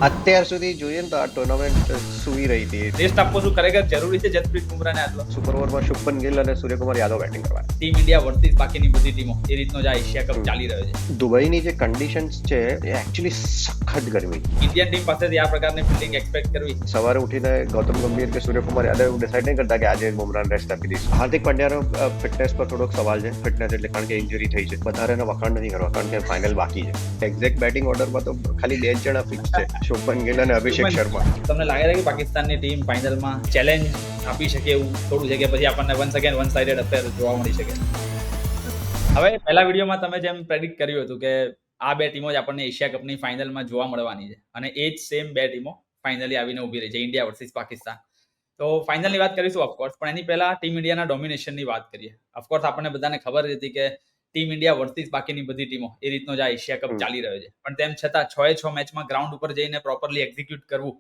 અત્યાર સુધી જોઈએ ને તો આ ટુર્નામેન્ટ સૂઈ રહી હતી. ટેસ્ટ આપવો શું ખરેખર જરૂરી છે જસપ્રીત બુમરાહને આટલો? સુપર ઓવરમાં શુભમન ગિલ અને સૂર્યકુમાર યાદવ બેટિંગ કરવાના. ટીમ ઇન્ડિયા વર્સિસ બાકીની બધી ટીમો એ રીતનો જ આ એશિયા કપ ચાલી રહ્યો છે. દુબઈની જે કન્ડિશન્સ છે એ એકચ્યુઅલી સખત ગરમી. ઇન્ડિયન ટીમ પાસેથી આ પ્રકારની ફિલ્ડિંગ એક્સપેક્ટ કરવી. સવારે ઉઠીને ગૌતમ ગંભીર કે સૂર્યકુમાર યાદવ ડિસાઇડ નહીં કરતા કે આજે બુમરાહને રેસ્ટ આપી દઈશું. હાર્દિક પંડ્યાનો ફિટનેસ પર થોડોક સવાલ છે. ફિટનેસ એટલે કારણ કે ઇન્જરી થઈ છે, વધારે એનો વખાણ નથી કરવા કારણ કે ફાઇનલ બાકી છે. એક્ઝેક્ટ બેટિંગ ઓર્ડરમાં તો ખાલી 2 જ જણા ફિક્સ છે, શુભમન ગિલ અને અભિષેક શર્મા. તમને લાગે છે કે પાકિસ્તાનની ટીમ ફાઇનલમાં ચેલેન્જ આપી શકે એવું થોડું છે કે પછી આપણને one second one sided affair જોવા મળી શકે? હવે પહેલા વિડીયોમાં તમે જેમ પ્રેડિક્ટ કર્યું હતું કે આ બે ટીમો જ આપણને એશિયા કપની ફાઇનલમાં જોવા મળવાની છે અને એ જ સેમ બે ટીમો ફાઇનલી આવીને ઊભી રહી છે, ઇન્ડિયા વર્સિસ પાકિસ્તાન. તો ફાઇનલની વાત કરીશું ઓફકોર્સ, પણ એની પહેલા ટીમ ઇન્ડિયાના ડોમિનેશનની વાત કરીએ. ઓફકોર્સ આપણને બધાને ખબર હતી કે ટીમ ઇન્ડિયા વર્સિસ બાકીની બધી ટીમો એ રીતનો જ આ એશિયા કપ ચાલી રહ્યો છે, પણ તેમ છતાં 6-6 મેચમાં ગ્રાઉન્ડ ઉપર જઈને પ્રોપરલી એક્ઝિક્યુટ કરવું,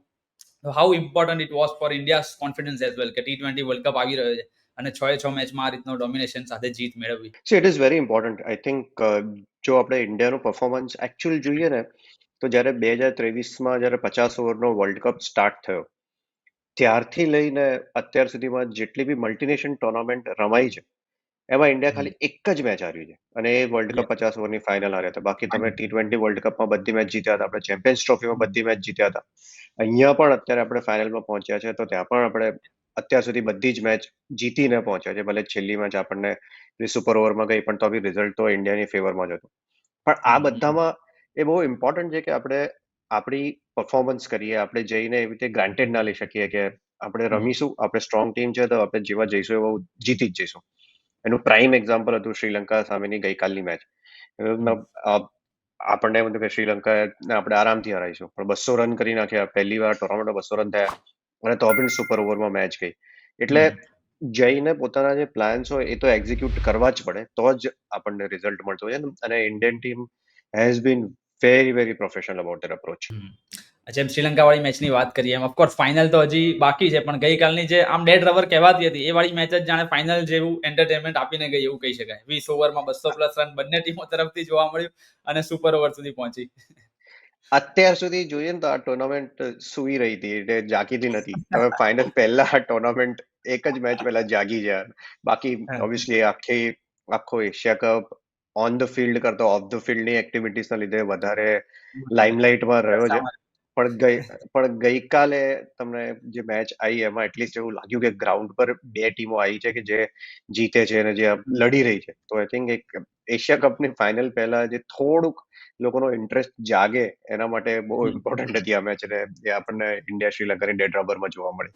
how important it was for India's confidence as well કે T20 વર્લ્ડ કપ આવી રહ્યો છે અને 6-6 મેચમાં આ રીતનો ડોમિનેશન સાથે જીત મેળવવી. So it is very important. I think જો આપણે ઇન્ડિયાનું પરફોર્મન્સ એકચ્યુઅલ જોઈએ ને તો જ્યારે 2023માં જ્યારે 50 ઓવરનો વર્લ્ડ કપ સ્ટાર્ટ થયો ત્યારથી લઈને અત્યાર સુધીમાં જેટલી બી મલ્ટીનેશન ટુર્નામેન્ટ રમાઈ છે એમાં ઇન્ડિયા ખાલી એક જ મેચ હાર્યું છે અને એ વર્લ્ડ કપ 50 ઓવરની ફાઇનલ હાર્યા હતા. બાકી તમે T20 વર્લ્ડ કપમાં બધી મેચ જીત્યા હતા, આપણે ચેમ્પિયન્સ ટ્રોફીમાં બધી મેચ જીત્યા હતા. અહીંયા પણ અત્યારે આપણે ફાઇનલમાં પહોંચ્યા છે તો ત્યાં પણ આપણે અત્યાર સુધી બધી જ મેચ જીતીને પહોંચ્યા છે. ભલે છેલ્લી મેચ આપણને સુપર ઓવરમાં ગઈ પણ તો બી રિઝલ્ટ તો ઇન્ડિયાની ફેવરમાં જ હતું. પણ આ બધામાં એ બહુ ઇમ્પોર્ટન્ટ છે કે આપણે આપણી પરફોર્મન્સ કરીએ, આપણે જઈને એવી રીતે ગ્રાન્ટેડ ના લઈ શકીએ કે આપણે રમીશું, આપણે સ્ટ્રોંગ ટીમ છે તો આપણે જેવા જઈશું એવા જીતી જ જઈશું. એનું પ્રાઇમ એક્ઝામ્પલ હતું શ્રીલંકા સામેની ગઈકાલની મેચ. આપણને એમ હતું કે શ્રીલંકાને આપણે આરામથી હરાઈશું, પણ 200 રન કરી નાખ્યા. પહેલી વાર ટુર્નામેન્ટમાં 200 રન થયા અને તો પણ સુપર ઓવરમાં મેચ ગઈ. એટલે જઈને પોતાના જે પ્લાન્સ હોય એ તો એક્ઝિક્યુટ કરવા જ પડે તો જ આપણને રિઝલ્ટ મળતો હોય અને Indian team has been very very professional about their approach. જેમ શ્રીલંકા વાળી મેચની વાત કરીએ એમ ઓફકોર્સ ફાઇનલ તો હજી બાકી છે, પણ ગઈકાલની જે આમ ડેડ રબર કહેવાતી હતી એ વાળી મેચ જ જાણે ફાઇનલ જેવું એન્ટરટેનમેન્ટ આપીને ગઈ એવું કહી શકાય. 20 ઓવરમાં 200+ રન બંને ટીમો તરફથી જોવા મળ્યું અને સુપર ઓવર સુધી પહોંચી. અત્યાર સુધી જોઈએ ને તો આ ટુર્નામેન્ટ સૂઈ રહી હતી એટલે જાગીતી નથી. તમે ફાઇનલ પહેલા આ ટુર્નામેન્ટ એક જ મેચ પહેલા જાગી ગયા. બાકી ઓબ્વિયસલી આખો Asia cup on the field કરતો ઓફ ધ ફિલ્ડની એક્ટિવિટીઝના લીધે વધારે લાઇમલાઇટમાં રહ્યો છે. પણ ગઈકાલે તમને જે મેચ આવી એમાં એટલીસ્ટ એવું લાગ્યું કે ગ્રાઉન્ડ પર બે ટીમો આવી છે કે જે જીતે છે અને જે લડી રહી છે. તો આઈ થિંક એક એશિયા કપની ફાઇનલ પહેલા જે થોડુંક લોકોનો ઇન્ટરેસ્ટ જાગે એના માટે બહુ ઇમ્પોર્ટન્ટ હતી આ મેચ અને એ આપણને ઇન્ડિયા શ્રીલંકાની ડેડ રબરમાં જોવા મળી.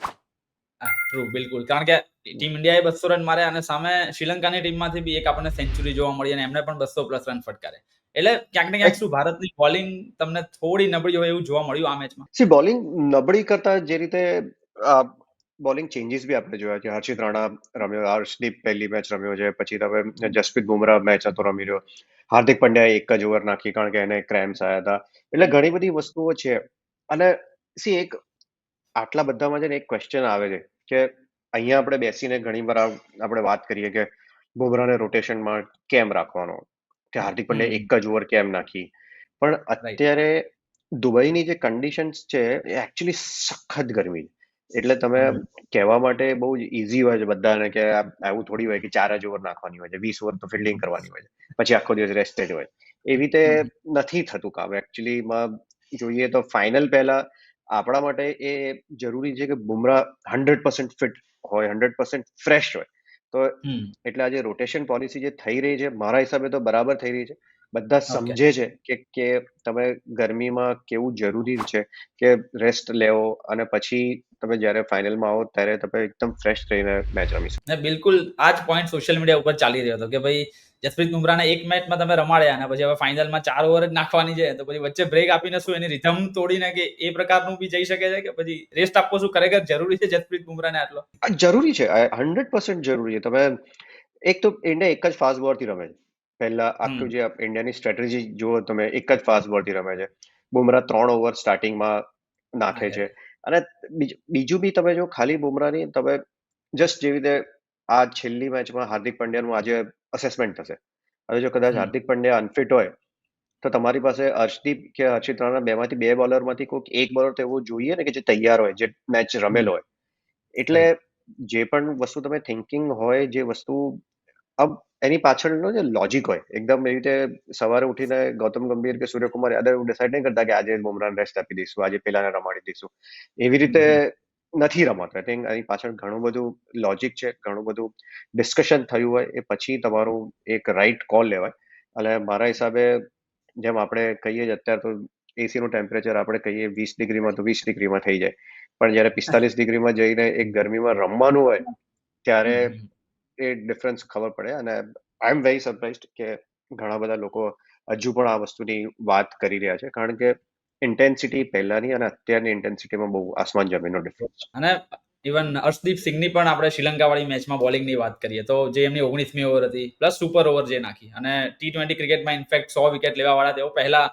ટ્રુ, બિલકુલ. કારણ કે ટીમ ઇન્ડિયાએ 200 રન માર્યા અને સામે શ્રીલંકાની ટીમમાંથી બી એક આપણને સેન્ચુરી જોવા મળી અને એમણે પણ 200+ રન ફટકારે. એટલે ક્યાંક ને ક્યાંક શું ભારતની બોલિંગ તમને થોડી નબળી હોય એવું જોવા મળ્યું આ મેચમાં? સી બોલિંગ નબળી કરતા જે રીતે બોલિંગ ચેન્જીસ બી આપણે જોયા છે. હર્ષિત રાણા રમ્યો, હર્ષદીપ પહેલી મેચ રમ્યો છે, પછી તમે જસપ્રીત બુમરાહ મેચ હતો રમી રહ્યો, હાર્દિક પંડ્યાએ એક જ ઓવર નાખી કારણ કે એને ક્રેમ્સ આવ્યા હતા. એટલે ઘણી બધી વસ્તુઓ છે અને સી એક આટલા બધામાં છે ને એક ક્વેશ્ચન આવે છે કે અહીંયા આપણે બેસીને ઘણી વાર આપણે વાત કરીએ કે બુમરાહને રોટેશનમાં કેમ રાખવાનો, કે હાર્દિક પંડ્યા એક જ ઓવર કેમ નાખી. પણ રાઈટ. અત્યારે દુબઈની જે કન્ડિશન્સ છે એ એકચ્યુઅલી સખત ગરમી છે. એટલે તમે કહેવા માટે બહુ જ ઇઝી હોય છે બધાને કે એવું થોડી હોય કે 4 જ ઓવર નાખવાની હોય છે, 20 ઓવર તો ફિલ્ડિંગ કરવાની હોય છે, પછી આખો દિવસ રેસ્ટેડ હોય. એવી રીતે નથી થતું કામ. એકચ્યુઅલીમાં જોઈએ તો ફાઇનલ પહેલા આપણા માટે એ જરૂરી છે કે બુમરાહ 100% ફિટ હોય, 100% ફ્રેશ હોય. તો એટલે આ જે રોટેશન પોલિસી જે થઈ રહી છે મારા હિસાબે તો બરાબર થઈ રહી છે. બધા ઓકે. સમજે છે કે તમે ગરમીમાં કેવું જરૂરી છે કે રેસ્ટ લેવો અને પછી તમે જ્યારે ફાઇનલમાં આવો ત્યારે તમે એકદમ ફ્રેશ થઈને મેચ રમી શકો. ને બિલકુલ આ જ પોઈન્ટ સોશિયલ મીડિયા ઉપર ચાલી રહ્યો હતો કે ભાઈ જસપ્રીત બુમરાહને એક મેચમાં તમે રમાડ્યા અને પછી હવે ફાઇનલમાં 4 ઓવર જ નાખવાની છે તો પછી વચ્ચે બ્રેક આપીને શું એની રિધમ તોડીને કે એ પ્રકારનું બી જઈ શકે છે કે પછી રેસ્ટ આપવો શું ખરેખર જરૂરી છે જસપ્રીત બુમરાહને આટલો? આ જરૂરી છે, 100% જરૂરી છે. તમે એક તો ઇન્ડિયા એક જ ફાસ્ટ બોલથી રમે છે. પહેલા આખું જે ઇન્ડિયાની સ્ટ્રેટેજી જુઓ તમે, એક જ ફાસ્ટ બોલથી રમે છે. બુમરાહ 3 ઓવર સ્ટાર્ટિંગમાં નાખે છે અને બીજું બી તમે જો ખાલી બુમરાહની તમે જસ્ટ જેવી રીતે આ છેલ્લી મેચમાં હાર્દિક પંડ્યાનું આજે અસેસમેન્ટ થશે. હવે જો કદાચ હાર્દિક પંડ્યા અનફિટ હોય તો તમારી પાસે હર્ષદીપ કે હર્ષિત રાણા બેમાંથી બે બોલરમાંથી કોઈક એક બોલર તો એવું જોઈએ ને કે જે તૈયાર હોય, જે મેચ રમેલો હોય. એટલે રાઈટ. જે પણ વસ્તુ તમે થિંકિંગ હોય, જે વસ્તુ અબ એની પાછળનો જે લોજિક હોય, એકદમ એવી રીતે સવારે ઉઠીને ગૌતમ ગંભીર કે સૂર્યકુમાર યાદવ ડિસાઇડ નહીં કરતા કે આજે બુમરાહને રેસ્ટ આપી દઈશું, આજે પેલાને રમાડી દઈશું. એવી રીતે નથી રમત. આઈ થિંક એની પાછળ ઘણું બધું લોજિક છે, ઘણું બધું ડિસ્કશન થયું હોય, એ પછી તમારું એક રાઈટ કોલ લેવાય. અને મારા હિસાબે જેમ આપણે કહીએ જ અત્યારે તો એસીનું ટેમ્પરેચર આપણે કહીએ 20 ડિગ્રીમાં તો 20 ડિગ્રીમાં થઈ જાય, પણ જ્યારે 45 ડિગ્રીમાં જઈને એક ગરમીમાં રમવાનું હોય ત્યારે એ ડિફરન્સ ખબર પડે. અને આઈ એમ વેરી સરપ્રાઇઝડ કે ઘણા બધા લોકો હજુ પણ આ વસ્તુની વાત કરી રહ્યા છે, કારણ કે ઇન્ટેન્સિટી પહેલાની અને અત્યારની ઇન્ટેન્સિટીમાં બહુ આસમાન જમીનનો ડિફરન્સ છે. અને ઇવન હર્ષદીપ સિંઘની પણ આપણે શ્રીલંકા વાળી મેચમાં બોલિંગની વાત કરીએ તો જે એમની 19મી ઓવર હતી પ્લસ સુપર ઓવર જે નાખી, અને T20 ક્રિકેટમાં ઇનફેક્ટ 100 વિકેટ લેવા વાળા તેઓ પહેલા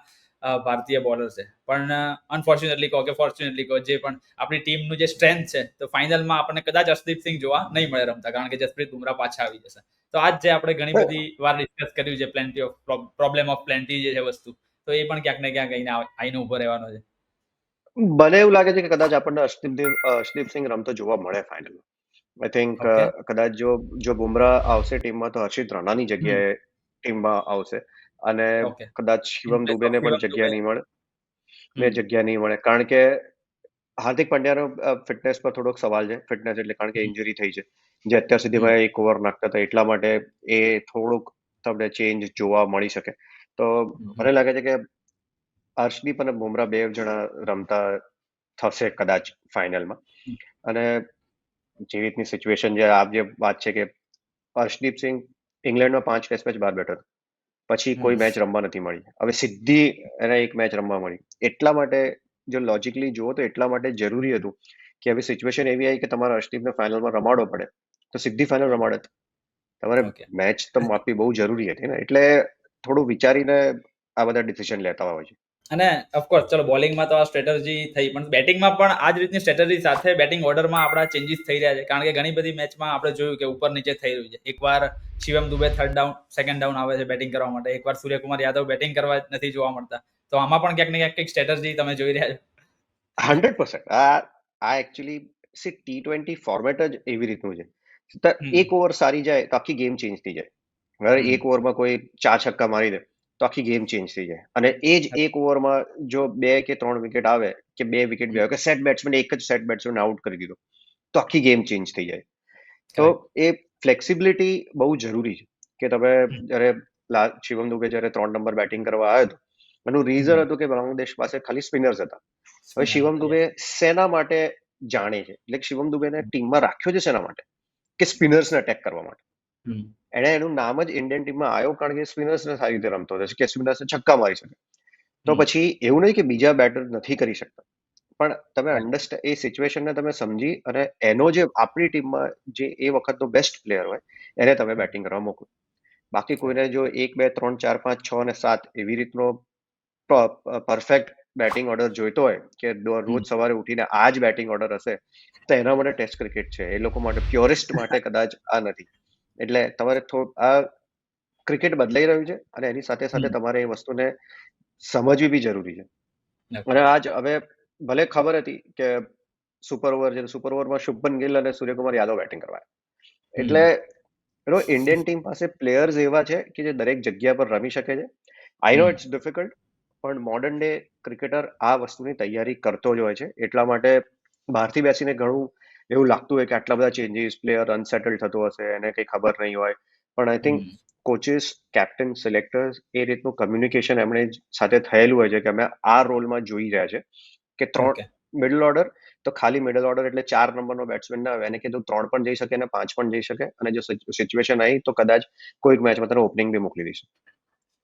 ભારતીય બોલર છે. પણ અનફોર્ચ્યુનેટલી કહો કે ફોર્ચ્યુનેટલી કહો, જે પણ આપણી ટીમનું જે સ્ટ્રેન્થ છે, તો ફાઇનલમાં આપણને કદાચ હર્ષદીપ સિંઘ જોવા નહીં મળે રમતા, કારણ કે જસપ્રીત બુમરાહ પાછા આવી જશે. તો આજ જે આપણે ઘણી બધી વાર ડિસ્કસ કર્યું છે plenty of problem of plenty જે છે વસ્તુ, તો એ પણ ક્યાંક ને ક્યાંક આઈને ઉભો રહેવાનો છે. મને એવું લાગે છે કે કદાચ આપણને હર્ષદીપ સિંઘ રમતો જોવા મળે ફાઇનલમાં. I think okay. કદાચ જો બુમરાહ આવશે ટીમમાં તો હર્ષિત રાણાની જગ્યાએ ટીમમાં આવશે. અને ઓકે. કદાચ ઇન શિવમ પ્લેસ ઓફ દુબેને પણ શિવમ જગ્યા દુબે. નહીં મળે. જગ્યા નહીં મળે, કારણ કે હાર્દિક પંડ્યાનો ફિટનેસ પર થોડોક સવાલ છે. ફિટનેસ એટલે કારણ કે ઇન્જરી થઈ છે, જે અત્યાર સુધીમાં એક ઓવર નાખતા હતા, એટલા માટે એ થોડુંક તમને ચેન્જ જોવા મળી શકે. તો મને લાગે છે કે હર્ષદીપ અને બુમરાહ બે જણા રમતા થશે કદાચ ફાઇનલમાં. અને જે રીતની સિચ્યુએશન છે, આ જે વાત છે કે હર્ષદીપ સિંઘ ઇંગ્લેન્ડમાં 5 ટેસ્ટ મેચ બહાર બેઠો હતો, પછી કોઈ મેચ રમવા નથી મળી, હવે સીધી એને એક મેચ રમવા મળી. એટલા માટે જો લોજિકલી જુઓ તો એટલા માટે જરૂરી હતું કે હવે સિચ્યુએશન એવી આવી કે તમારે હર્ષદીપને ફાઇનલમાં રમાડવો પડે, તો સીધી ફાઇનલ રમાડત. તમારે ઓકે. મેચ તો આપવી બહુ જરૂરી હતી ને, એટલે થોડું વિચારીને આ બધા ડિસિઝન લેતા હોય છે. અને ઓફકોર્સ ચલો બોલિંગમાં તો આ સ્ટ્રેટેજી થઈ, પણ બેટિંગમાં પણ આ જ રીતની સ્ટ્રેટેજી સાથે બેટિંગ ઓર્ડરમાં આપણા ચેન્જીસ થઈ રહ્યા છે, કારણ કે ઘણી બધી મેચમાં આપણે જોયું કે ઉપર નીચે થઈ રહ્યું છે. એકવાર શિવમ દુબે સેકન્ડ ડાઉન આવે છે બેટિંગ કરવા માટે, એકવાર સૂર્યકુમાર યાદવ બેટિંગ કરવા નથી જોવા મળતા. તો આમાં પણ ક્યાંક ને ક્યાંક કંઈક સ્ટ્રેટેજી તમે જોઈ રહ્યા છો. 100%. આ એકચ્યુઅલી T20 ફોર્મેટ જ એવી રીતનું છે. તો એક ઓવર સારી જાય તો આખી ગેમ ચેન્જ થઈ જાય. હવે એક ઓવરમાં કોઈ 4 છક્કા મારી દે તો આખી ગેમ ચેન્જ થઈ જાય. અને એ જ એક ઓવરમાં જો 2 કે 3 વિકેટ આવે કે 2 વિકેટ બી આવે કે સેટ બેટ્સમેન એક જ સેટ બેટ્સમેન આઉટ કરી દીધો, તો આખી ગેમ ચેન્જ થઈ જાય. તો એ ફ્લેક્સિબિલિટી બહુ જરૂરી છે કે તમે જ્યારે શિવમ દુબે જ્યારે 3 નંબર બેટિંગ કરવા આવ્યો હતો, એનું રીઝન હતું કે બાંગ્લાદેશ પાસે ખાલી સ્પિનર્સ હતા. હવે શિવમ દુબે શેના માટે જાણે છે, એટલે શિવમ દુબેને ટીમમાં રાખ્યો છે શેના માટે, કે સ્પિનર્સને અટેક કરવા માટે. એને એનું નામ જ ઇન્ડિયન ટીમમાં આવ્યો કારણ કે સ્પિનર્સને સારી રીતે રમતો હતો, કે સ્પિનર્સને છક્કા મારી શકે. તો પછી એવું નહીં કે બીજા બેટર નથી કરી શકતા, પણ તમે અન્ડરસ્ટેન્ડ એ સિચ્યુએશનને તમે સમજી અને એનો જે આપણી ટીમમાં જે એ વખતનો બેસ્ટ પ્લેયર હોય એને તમે બેટિંગ કરવા મોકલો. બાકી કોઈને જો 1 2 3 4 5 6 અને 7 એવી રીતનો પરફેક્ટ બેટિંગ ઓર્ડર જોઈતો હોય કે રોજ સવારે ઉઠીને આ જ બેટિંગ ઓર્ડર હશે, તો એના માટે ટેસ્ટ ક્રિકેટ છે. એ લોકો માટે, પ્યોરિસ્ટ માટે કદાચ આ નથી. એટલે તમારે આ ક્રિકેટ બદલાઈ રહ્યું છે અને એની સાથે સાથે તમારે એ વસ્તુને સમજવી બી જરૂરી છે. અને આજ હવે ભલે ખબર હતી કે સુપર ઓવર છે, સુપર ઓવરમાં શુભમન ગિલ અને સૂર્યકુમાર યાદવ બેટિંગ કરવા, એટલે ઇન્ડિયન ટીમ પાસે પ્લેયર્સ એવા છે કે જે દરેક જગ્યા પર રમી શકે છે. આઈ નો ઇટ્સ ડિફિકલ્ટ, પણ મોડર્ન ડે ક્રિકેટર આ વસ્તુની તૈયારી કરતો જ હોય છે. એટલા માટે બહારથી બેસીને ઘણું એવું લાગતું હોય કે આટલા બધા ચેન્જીસ, પ્લેયર અનસેટલ થતો હશે, એને કંઈ ખબર નહીં હોય. પણ I think coaches, captain, selectors એ રીતનું કમ્યુનિકેશન એમણે સાથે થયેલું હોય છે કે અમે આ રોલમાં જોઈ રહ્યા છે કે 3 મિડલ ઓર્ડર, તો ખાલી મિડલ ઓર્ડર એટલે 4 નંબરનો બેટ્સમેન ના આવે, એને કીધું 3 પણ જઈ શકે અને 5 પણ જઈ શકે, અને જો સિચ્યુએશન આવી તો કદાચ કોઈક મેચમાં તને ઓપનિંગ બી મોકલી દઈશું.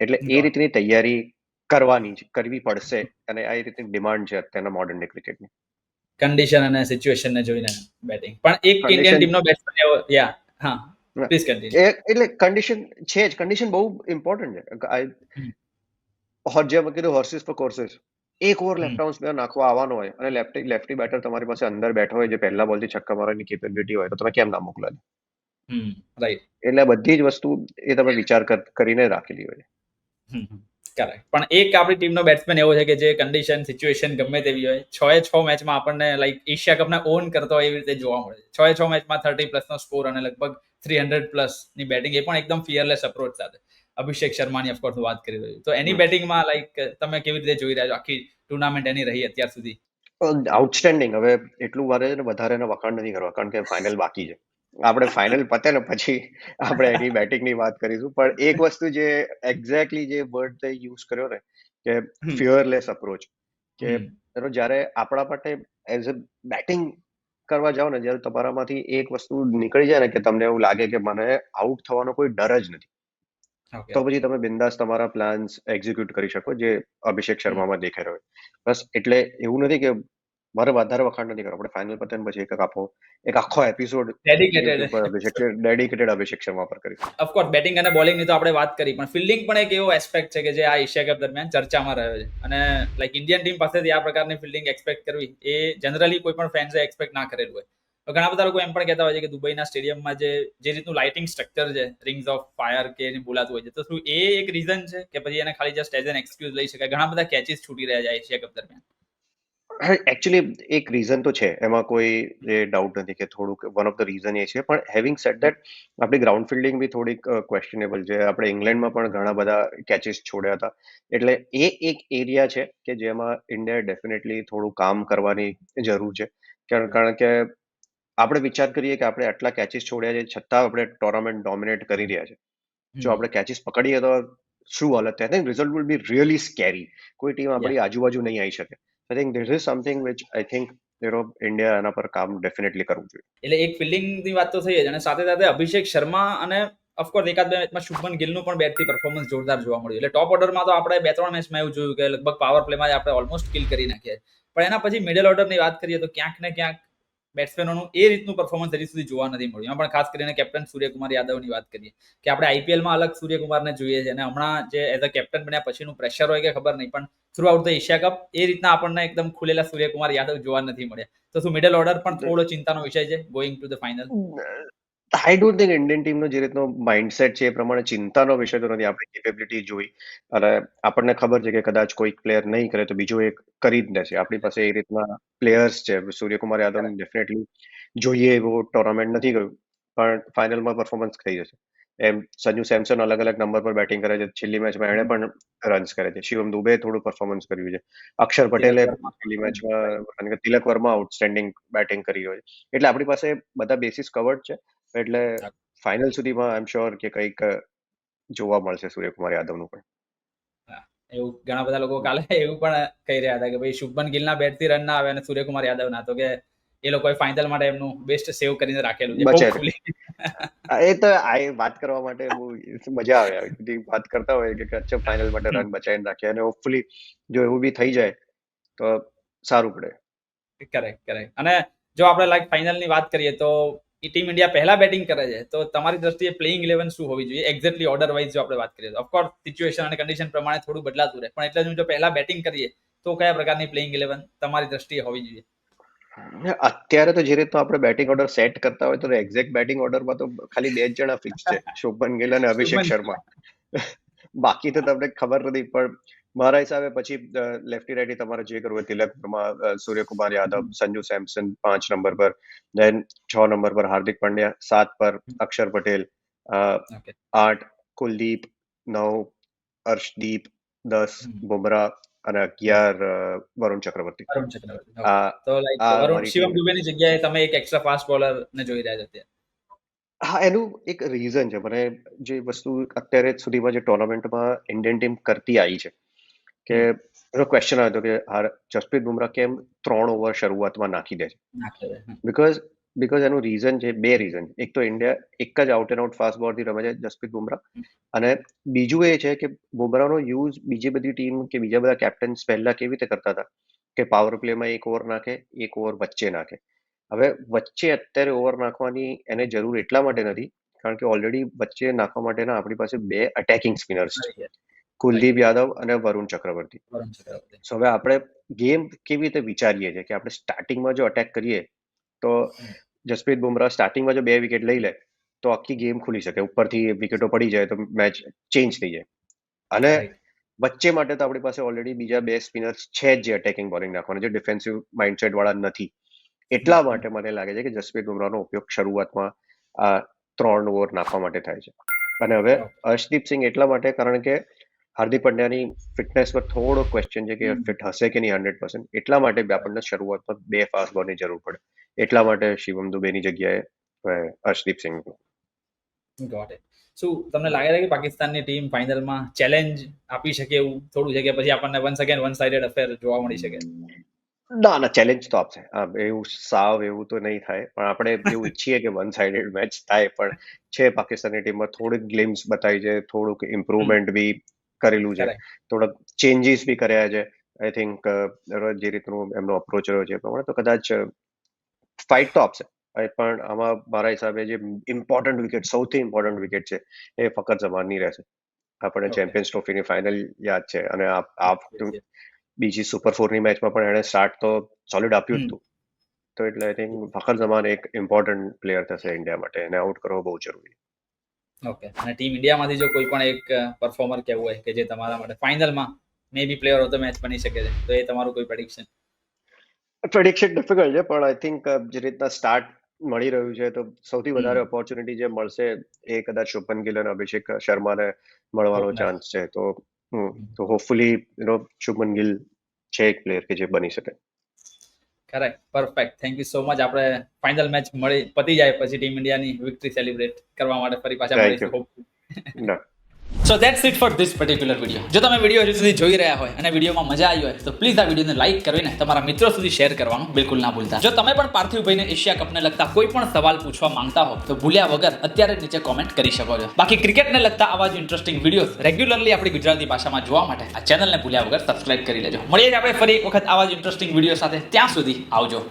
એટલે એ રીતની તૈયારી કરવી પડશે, અને આ રીતની ડિમાન્ડ છે અત્યારના મોડર્ન ડે ક્રિકેટની. કન્ડિશન અને સિચ્યુએશનને જોઈને બેટિંગ. પણ એક ઇન્ડિયન કન્ડિશન ટીમનો બેટ્સમેન એવો, હા પ્લીઝ કન્ટિન્યુ. એટલે કન્ડિશન છે જ, કન્ડિશન બહુ ઇમ્પોર્ટન્ટ છે. જેમ કીધું હોર્સિસ ફોર કોર્સિસ, એક ઓવર લેફ્ટ આર્મ સ્પિનર નાખવા આવવાનો હોય અને લેફ્ટી બેટર તમારી પાસે અંદર બેઠો હોય, જે પહેલા બોલથી છક્કા મારવાની કેપેબિલિટી હોય, તો તમે કેમ ના મોકલો? રાઈટ. એટલે બધી જ વસ્તુ એ તમે વિચાર કરીને રાખેલી હોય. કરેક્ટ. પણ એક આપણી ટીમનો બેટ્સમેન એવો છે કે જે કન્ડિશન સિચ્યુએશન ગમે તેવી હોય 6 મેચમાં આપણને લાઈક એશિયા કપને ઓન કરતો હોય એવી રીતે જોવા મળે છે. 6 મેચમાં 30+ નો સ્કોર અને લગભગ 300+ ની બેટિંગ, એ પણ એકદમ ફિયરલેસ અપ્રોચ સાથે. અભિષેક શર્માની ઓફકોર્સ વાત કરી રહ્યો છું. તો એની બેટિંગમાં લાઈક તમે કેવી રીતે જોઈ રહ્યા છો આખી ટુર્નામેન્ટ એની રહી અત્યાર સુધી? આઉટસ્ટેન્ડિંગ. હવે એટલું વધારે એના વખાણ નથી કરવા, કારણ કે ફાઇનલ બાકી છે. આપણે ફાઇનલ પતે ને પછી આપણે એની બેટિંગની વાત કરીશું. પણ એક વસ્તુ જે એક્ઝેક્ટલી જે વર્ડ તે યુઝ કર્યો ને, કે હમ, ફિયરલેસ અપ્રોચ, કે હમ, જ્યારે આપણા માટે એઝ અ બેટિંગ કરવા જાઓ ને, જ્યારે તમારામાંથી એક વસ્તુ નીકળી જાય ને કે તમને એવું લાગે કે મને આઉટ થવાનો કોઈ ડર જ નથી, ઓકે. તો પછી તમે બિંદાસ તમારા પ્લાન્સ એક્ઝિક્યુટ કરી શકો, જે અભિષેક હમ. શર્મામાં દેખાઈ રહ્યો છે. બસ એટલે એવું નથી કે મારે વધારે વખાણ નથી કરવા. આપણે ફાઇનલ પતે ને પછી એક આખો એપિસોડ ડેડિકેટેડ. યુટ્યુબ પર ડેડિકેટેડ અભિષેક શર્મા પર કરીશું. ઓફકોર્સ બેટિંગ અને બોલિંગની તો આપણે વાત કરી, પણ ફિલ્ડિંગ પણ એક એવો એસ્પેક્ટ છે કે જે આ એશિયા કપ દરમિયાન ચર્ચામાં રહ્યો છે. અને લાઈક ઇન્ડિયન ટીમ પાસેથી આ પ્રકારની ફિલ્ડિંગ એક્સપેક્ટ કરવી એ જનરલી કોઈ પણ ફેન્સે એક્સપેક્ટ ના કરેલું હોય. તો ઘણા બધા લોકો એમ પણ કહેતા હોય છે કે દુબઈના સ્ટેડિયમમાં જે રીતનું લાઇટિંગ સ્ટ્રક્ચર છે, રિંગ્સ ઓફ ફાયર કે બોલાતું હોય છે, તો શું એ એક રીઝન છે કે પછી એને ખાલી જસ્ટ એઝ એન એક્સક્યુઝ લઈ શકાય? ઘણા બધા કેચીસ છૂટી રહ્યા છે એશિયા કપ દરમિયાન. એકચ્યુઅલી એક રીઝન તો છે, એમાં કોઈ ડાઉટ નથી કે થોડુંક વન ઓફ ધ રીઝન એ છે. પણ હેવિંગ સેડ દેટ, આપણી ગ્રાઉન્ડ ફિલ્ડિંગ બી થોડીક ક્વેશ્ચનેબલ છે. આપણે ઇંગ્લેન્ડમાં પણ ઘણા બધા કેચીસ છોડ્યા હતા. એટલે એ એક એરિયા છે કે જેમાં ઇન્ડિયાએ ડેફિનેટલી થોડું કામ કરવાની જરૂર છે. કારણ કે આપણે વિચાર કરીએ કે આપણે આટલા કેચીસ છોડ્યા છે, છતાં આપણે ટુર્નામેન્ટ ડોમિનેટ કરી રહ્યા છે. જો આપણે કેચીસ પકડીએ તો શું હાલત થાય? I think result will be really scary. કોઈ ટીમ આપણી આજુબાજુ નહીં આવી શકે. I think this is something which I think India એના પર કામ ડેફિનેટલી કરવું જોઈએ. એટલે એક ફિલ્ડિંગની વાત તો થઈ જ, અને સાથે સાથે અભિષેક શર્મા અને ઓફકોર્સ એકાદ બે મેચમાં શુભમન ગિલનું પણ બેટથી પરફોર્મન્સ જોરદાર જોવા મળ્યું. એટલે ટોપ ઓર્ડરમાં તો આપણે 2-3 મેચમાં એવું જોયું કે લગભગ પાવર પ્લેમાં આપણે ઓલમોસ્ટ કિલ કરી નાખ્યા. પણ એના પછી મિડલ ઓર્ડરની વાત કરીએ તો ક્યાંક ને ક્યાંક બેટ્સમેનોનું એ રીતનું પરફોર્મન્સ હજી સુધી જોવા નથી મળ્યું. એમાં પણ ખાસ કરીને કેપ્ટન સૂર્યકુમાર યાદવની વાત કરીએ કે આપણે આઈપીએલમાં અલગ સૂર્યકુમારને જોઈએ છે, અને હમણાં જે એઝ અ કેપ્ટન બન્યા પછીનું પ્રેશર હોય કે ખબર નહીં, પણ throughout the Asia cup એ રીતના આપણને એકદમ ખુલેલા સૂર્યકુમાર યાદવ જોવા નથી મળ્યા. તો શું મિડલ ઓર્ડર પણ થોડો ચિંતાનો વિષય છે going to the final? I don't think Indian ટીમનો જે રીતનો માઇન્ડસેટ છે એ પ્રમાણે ચિંતાનો વિષય તો નથી. આપણે કેપેબિલિટી જોઈ અને આપણને ખબર છે કે કદાચ કોઈક પ્લેયર નહીં કરે તો બીજો એક કરી જ દેશે. આપણી પાસે એ રીતના પ્લેયર્સ છે. સૂર્યકુમાર યાદવને ડેફિનેટલી જોઈએ એવો ટુર્નામેન્ટ નથી ગયું, પણ ફાઇનલમાં પરફોર્મન્સ થઈ જશે. એમ સંજુ સેમસન અલગ અલગ નંબર પર બેટિંગ કરે છે. છેલ્લી મેચમાં એણે પણ રન્સ કરે છે. શિવમ દુબે થોડું પરફોર્મન્સ કર્યું છે. અક્ષર તિલક પટેલે વર્મા. છેલ્લી મેચમાં, અને તિલક વર્મા આઉટસ્ટેન્ડિંગ બેટિંગ કરી રહ્યો છે. એટલે આપણી પાસે બધા બેસિસ કવર્ડ છે. એટલે ફાઇનલ સુધીમાં આઈ એમ શ્યોર કે કંઈક જોવા મળશે સૂર્યકુમાર યાદવનું પણ. એવું ઘણા બધા લોકો કાલે એવું પણ કહી રહ્યા હતા કે ભાઈ શુભમન ગિલના બેટથી રન ના આવે અને સૂર્યકુમાર યાદવ ના, તો કે એ લોકોએ ફાઇનલ માટે એમનું બેસ્ટ સેવ કરીને રાખેલું છે બચે છે. હોપફુલી. એ તો આ વાત કરવા માટે બહુ મજા આવે. આવી બધી વાત કરતા હોય કે અચ્છા ફાઇનલ માટે રન બચાવીને રાખ્યા, અને હોપફુલી જો એવું બી થઈ જાય તો સારું પડે. કરેક્ટ. અને જો આપણે લાઈક ફાઇનલની વાત કરીએ તો ટીમ ઇન્ડિયા પહેલા બેટિંગ કરે છે, તો તમારી દ્રષ્ટિએ પ્લેઇંગ 11 શું હોવી જોઈએ એક્ઝેક્ટલી ઓર્ડર વાઇઝ? જો આપણે વાત કરીએ તો ઓફકોર્સ સિચ્યુએશન અને કન્ડિશન પ્રમાણે થોડું બદલાતું રહે, પણ એટલે જ જો પહેલા બેટિંગ કરીએ તો કયા પ્રકારની પ્લેઇંગ 11 તમારી દ્રષ્ટિએ હોવી જોઈએ? અત્યારે તો જે રીતનું આપણે બેટિંગ ઓર્ડર સેટ કરતા હોય તો એક્ઝેક્ટ બેટિંગ ઓર્ડરમાં તો ખાલી બે જ જણા ફિક્સ છે, શુભમન ગિલ અને અભિષેક શુભમન. શર્મા. બાકી તો તમને ખબર નથી. પણ મારા હિસાબે પછી લેફ્ટી રાઇટી તમારે જે કરવું હોય, તિલક વર્મા, સૂર્યકુમાર યાદવ, સંજુ સેમસન 5 નંબર પર, દેન 6 નંબર પર હાર્દિક પંડ્યા, 7 પર અક્ષર પટેલ, ઓકે. 8 કુલદીપ, 9 અર્શદીપ, 10 બુમરાહ અને 11 વરુણ ચક્રવર્તી. વરુણ ચક્રવર્તી. આ ઓકે. તો લાઈક આ વરુણ મારી શિવમ ટીમ. દુબેની જગ્યાએ તમે એક એક્સ્ટ્રા ફાસ્ટ બોલર ને જોઈ રહ્યા છો અત્યારે? હા, એનું એક રીઝન છે. મને જે વસ્તુ અત્યારે સુધીમાં જે ટુર્નામેન્ટમાં ઇન્ડિયન ટીમ કરતી આવી છે, કે હમ. એનો ક્વેશ્ચન આવ્યો હતો કે જસપ્રીત બુમરાહ કેમ 3 ઓવર શરૂઆતમાં નાખી દે છે. નાખે છે. બીકોઝ બીકોઝ એનું રીઝન છે, બે રીઝન. એક તો ઇન્ડિયા એક જ આઉટ એન્ડ આઉટ ફાસ્ટ બોલથી રમે છે, જસપ્રીત બુમરાહ. અને બીજું એ છે કે બુમરાહનો યુઝ બીજી બધી ટીમ કે બીજા બધા કેપ્ટન્સ પહેલા કેવી રીતે કરતા હતા કે પાવર પ્લેમાં 1 ઓવર નાખે, 1 ઓવર વચ્ચે નાખે. હવે વચ્ચે અત્યારે ઓવર નાખવાની એને જરૂર એટલા માટે નથી, કારણ કે ઓલરેડી વચ્ચે નાખવા માટેના આપણી પાસે બે અટેકિંગ સ્પિનર્સ છે, મળી ગયા. રાઈટ. કુલદીપ યાદવ અને વરુણ ચક્રવર્તી. વરુણ ચક્રવર્તી. સો હવે આપણે ગેમ કેવી રીતે વિચારીએ છીએ કે આપણે સ્ટાર્ટિંગમાં જો અટેક કરીએ તો જસપ્રીત બુમરાહ સ્ટાર્ટિંગમાં જો 2 વિકેટ લઈ લે તો આખી ગેમ ખુલી શકે. ઉપરથી વિકેટો પડી જાય તો મેચ ચેન્જ થઈ જાય. અને રાઈટ. વચ્ચે માટે તો આપણી પાસે ઓલરેડી બીજા બે સ્પિનર્સ છે જ જે અટેકિંગ બોલિંગ નાખવાના, જે ડિફેન્સિવ માઇન્ડસેટ વાળા નથી. એટલા માટે મને લાગે છે કે જસપ્રીત બુમરાહનો ઉપયોગ શરૂઆતમાં આ 3 ઓવર નાખવા માટે થાય છે. અને હવે અર્શદીપ સિંહ એટલા માટે, કારણ કે હાર્દિક પંડ્યાની ફિટનેસ પર થોડો ક્વેશ્ચન છે કે ફિટ હશે કે નહીં 100%. એટલા માટે આપણને શરૂઆતમાં 2 ફાસ્ટ બોલની જરૂર પડે. એટલા માટે શિવમ દુબેની જગ્યાએ અર્શદીપ સિંહ. Got it. શું તમને લાગે છે કે પાકિસ્તાનની ટીમ ફાઇનલમાં ચેલેન્જ આપી શકે એવું થોડું છે, કે પછી આપણને once again one sided affair જોવા મળી શકે? ના, ચેલેન્જ તો આપશે. એવું સાવ એવું તો નહીં થાય, પણ આપણે એવું ઈચ્છીએ કે વન સાઇડેડ મેચ થાય. પણ છે પાકિસ્તાનની ટીમમાં થોડીક ગ્લિમ્સ બતાવી છે, થોડુંક ઇમ્પ્રુવમેન્ટ બી કરેલું છે, કરેક્ટ. થોડાક ચેન્જીસ બી કર્યા છે. આઈ થિંક જે રીતનું એમનો અપ્રોચ રહ્યો છે એ પ્રમાણે તો કદાચ ફાઇટ તો આપશે. પણ આમાં મારા હિસાબે જે ઇમ્પોર્ટન્ટ વિકેટ, સૌથી ઇમ્પોર્ટન્ટ વિકેટ છે એ ફકત જમાનની રહેશે. આપણને ચેમ્પિયન્સ ટ્રોફીની ફાઇનલ યાદ છે, અને આ બીજી સુપર 4ની મેચમાં પણ એણે સ્ટાર્ટ તો સોલિડ આપ્યું જ હતું. તો એટલે આઈ થિંક ફખર જમાન એક ઇમ્પોર્ટન્ટ પ્લેયર થશે ઇન્ડિયા માટે. એને આઉટ કરવો બહુ જરૂરી. ઓકે. અને ટીમ ઇન્ડિયામાંથી જો કોઈ પણ એક પરફોર્મર કેવું હોય કે જે તમારા માટે ફાઇનલમાં મે બી પ્લેયર ઓફ ધ મેચ બની શકે છે, તો એ તમારું કોઈ પ્રેડિક્શન? પ્રેડિક્શન ડિફિકલ્ટ છે, પણ આઈ થિંક જે રીતના સ્ટાર્ટ મળી રહ્યું છે તો સૌથી વધારે ઓપોર્ચ્યુનિટી જે મળશે એ કદાચ શુભમન ગિલ અને અભિષેક શર્માને મળવાનો ચાન્સ છે. તો હોપફુલી શુભમન ગિલ છે એક પ્લેયર કે જે બની શકે. Correct. Perfect. Thank you so much. આપણે ફાઇનલ મેચ પતી જાય પછી ટીમ ઇન્ડિયાની વિક્ટરી સેલિબ્રેટ કરવા માટે ફરી પાછા મળીશું. ના. સો that's it for this particular video. જો તમે વિડીયો હજુ સુધી જોઈ રહ્યા હોય અને વિડીયોમાં મજા આવી હોય તો પ્લીઝ આ વિડીયોને લાઈક કરીને તમારા મિત્રો સુધી શેર કરવાનું બિલકુલ ના ભૂલતા. જો તમે પણ પાર્થિવભાઈને એશિયા કપને લગતા કોઈ પણ સવાલ પૂછવા માંગતા હો તો ભૂલ્યા વગર અત્યારે નીચે કોમેન્ટ કરી શકો છો. બાકી ક્રિકેટને લગતા આવા જ ઇન્ટરેસ્ટિંગ વિડીયોઝ રેગ્યુલરલી આપણી ગુજરાતી ભાષામાં જોવા માટે આ ચેનલને ભૂલ્યા વગર સબસ્ક્રાઇબ કરી લેજો. મળીએ આપણે ફરી એક વખત આવા જ ઇન્ટરેસ્ટિંગ વિડીયો સાથે. ત્યાં સુધી આવજો.